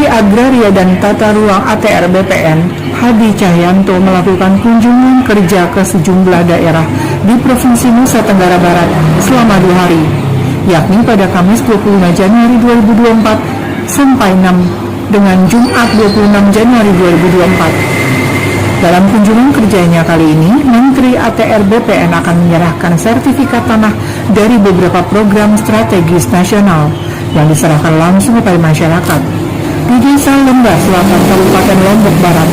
Agraria dan Tata Ruang ATR BPN, Hadi Cahyanto melakukan kunjungan kerja ke sejumlah daerah di Provinsi Nusa Tenggara Barat selama 2 hari, yakni pada Kamis 25 Januari 2024 sampai dengan Jumat 26 Januari 2024. Dalam kunjungan kerjanya kali ini, Menteri ATR BPN akan menyerahkan sertifikat tanah dari beberapa program strategis nasional yang diserahkan langsung kepada masyarakat di Desa Lembar Selatan, Kabupaten Lombok Barat.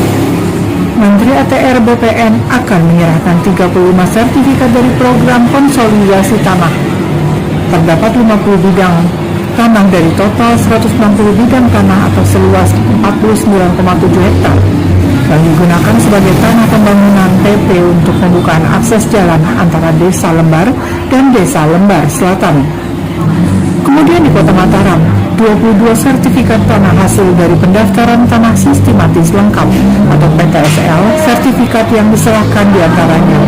Menteri ATR BPN akan menyerahkan 35 sertifikat dari program konsolidasi tanah. Terdapat 50 bidang tanah dari total 160 bidang tanah atau seluas 49,7 hektar yang digunakan sebagai tanah pembangunan PP untuk pembukaan akses jalan antara Desa Lembar dan Desa Lembar Selatan. Kemudian di Kota Mataram, 22 sertifikat tanah hasil dari pendaftaran tanah sistematis lengkap atau PTSL, sertifikat yang diserahkan diantaranya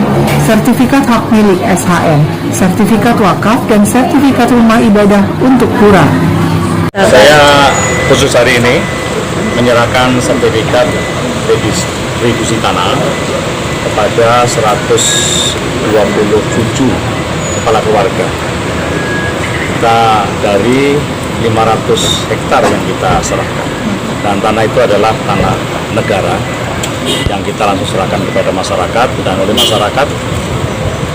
sertifikat hak milik SHM, sertifikat wakaf, dan sertifikat rumah ibadah untuk pura. Saya khusus hari ini menyerahkan sertifikat retribusi tanah kepada 127 kepala keluarga. Kita dari 500 hektar yang kita serahkan, dan tanah itu adalah tanah negara yang kita langsung serahkan kepada masyarakat, dan oleh masyarakat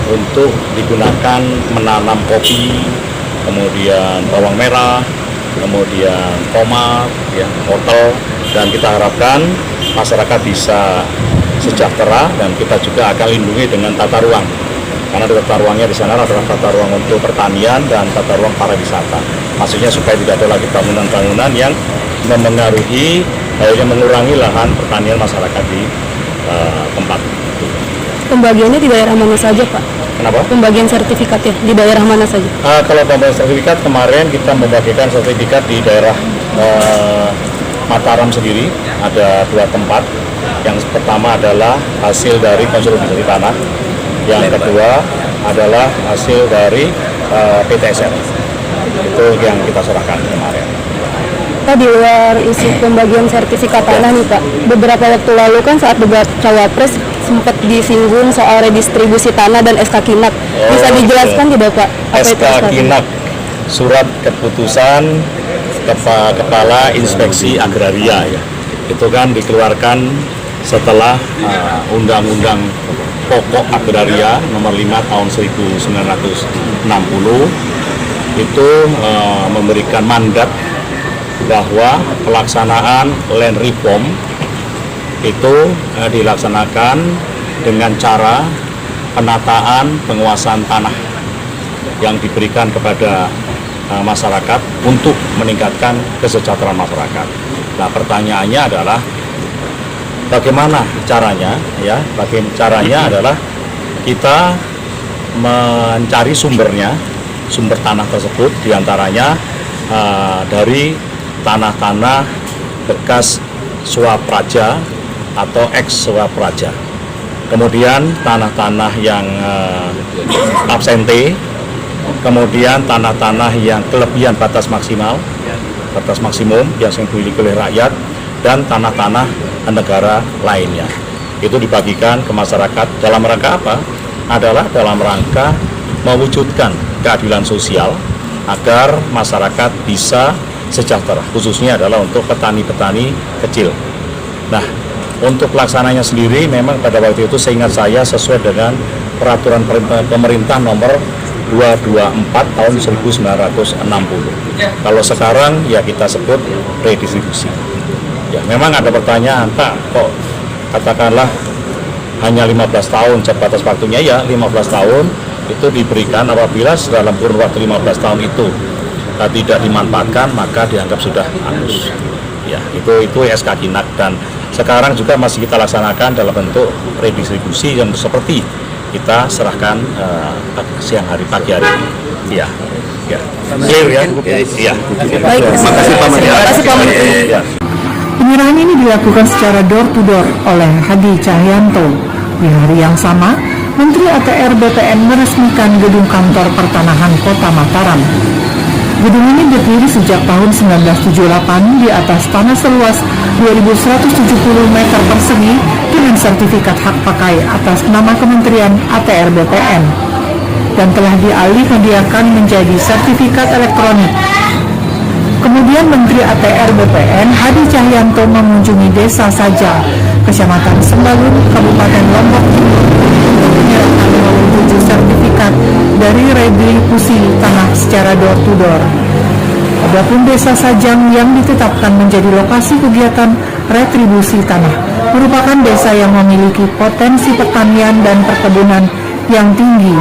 untuk digunakan menanam kopi, kemudian bawang merah, kemudian tomat, wortel, dan kita harapkan masyarakat bisa sejahtera, dan kita juga akan lindungi dengan tata ruang. Karena tata ruangnya di sana adalah tata ruang untuk pertanian dan tata ruang pariwisata. Maksudnya supaya tidak ada lagi bangunan-bangunan yang memengaruhi, yang mengurangi lahan pertanian masyarakat di tempat. Pembagiannya di daerah mana saja, Pak? Kenapa? Pembagian sertifikatnya di daerah mana saja? Kalau pembagian sertifikat kemarin kita membagikan sertifikat di daerah Mataram sendiri, ada 2 tempat. Yang pertama adalah hasil dari konsolidasi tanah. Yang kedua adalah hasil dari PTSL. Itu yang kita serahkan kemarin. Pak, di luar isi pembagian sertifikat tanah nih, Pak, beberapa waktu lalu kan saat debat Cawapres sempat disinggung soal redistribusi tanah dan SK Kinak. Bisa dijelaskan tidak, Pak? Apa SK Kinak, surat keputusan Kepala Inspeksi Agraria, ya. Itu kan dikeluarkan setelah Undang-Undang Pokok Agraria nomor 5 tahun 1960 itu memberikan mandat bahwa pelaksanaan land reform itu dilaksanakan dengan cara penataan penguasaan tanah yang diberikan kepada masyarakat untuk meningkatkan kesejahteraan masyarakat. Nah, pertanyaannya adalah bagaimana caranya? Ya, caranya adalah kita mencari sumber tanah tersebut, diantaranya dari tanah-tanah bekas swapraja atau ex swapraja. Kemudian tanah-tanah yang absente, kemudian tanah-tanah yang kelebihan batas maksimum yang dimiliki oleh rakyat, dan tanah-tanah negara lainnya. Itu dibagikan ke masyarakat dalam rangka apa? Adalah dalam rangka mewujudkan keadilan sosial agar masyarakat bisa sejahtera, khususnya adalah untuk petani-petani kecil. Nah, untuk pelaksananya sendiri memang pada waktu itu seingat saya sesuai dengan peraturan pemerintah nomor 224 tahun 1960. Kalau sekarang ya kita sebut redistribusi. Ya, memang ada pertanyaan, Pak, kok katakanlah hanya 15 tahun batas waktunya? Ya, 15 tahun itu diberikan apabila dalam kurun waktu 15 tahun itu tidak dimanfaatkan maka dianggap sudah hangus. Ya, itu SK Kinak, dan sekarang juga masih kita laksanakan dalam bentuk redistribusi yang seperti kita serahkan pagi hari ini. Ya. Ya. Clear ya? Iya. Baik, terima kasih Pak Menteri. Ya. Penyerahan ini dilakukan secara door-to-door oleh Hadi Cahyanto. Di hari yang sama, Menteri ATR BPN meresmikan gedung kantor pertanahan Kota Mataram. Gedung ini berdiri sejak tahun 1978 di atas tanah seluas 2.170 meter persegi dengan sertifikat hak pakai atas nama Kementerian ATR BPN dan telah dialih hadiahkan menjadi sertifikat elektronik. Kemudian Menteri ATR BPN Hadi Cahyanto mengunjungi Desa Saja, Kecamatan Sembalun, Kabupaten Lombok Timur untuk menyerahkan 27 sertifikat dari retribusi tanah secara door to door. Adapun Desa Sajang yang ditetapkan menjadi lokasi kegiatan retribusi tanah merupakan desa yang memiliki potensi pertanian dan perkebunan yang tinggi,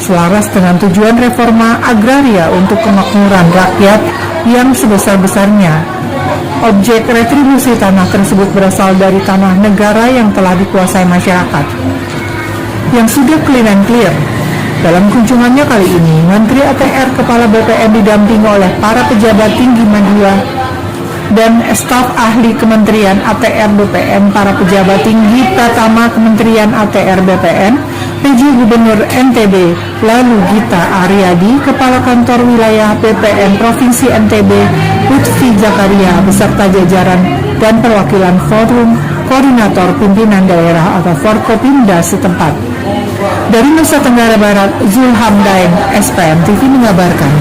selaras dengan tujuan reforma agraria untuk kemakmuran rakyat yang sebesar-besarnya. Objek retribusi tanah tersebut berasal dari tanah negara yang telah dikuasai masyarakat, yang sudah clean and clear. Dalam kunjungannya kali ini, Menteri ATR Kepala BPN didampingi oleh para pejabat tinggi media dan staf ahli Kementerian ATR BPN, para pejabat tinggi Pratama Kementerian ATR BPN, PJ Gubernur NTB, lalu Gita Aryadi, Kepala Kantor Wilayah BPN Provinsi NTB, Lutfi Zakaria, beserta jajaran dan perwakilan Forum Koordinator Pimpinan Daerah atau Forkopimda setempat. Dari Nusa Tenggara Barat, Zulham Daeng, SPM TV mengabarkan.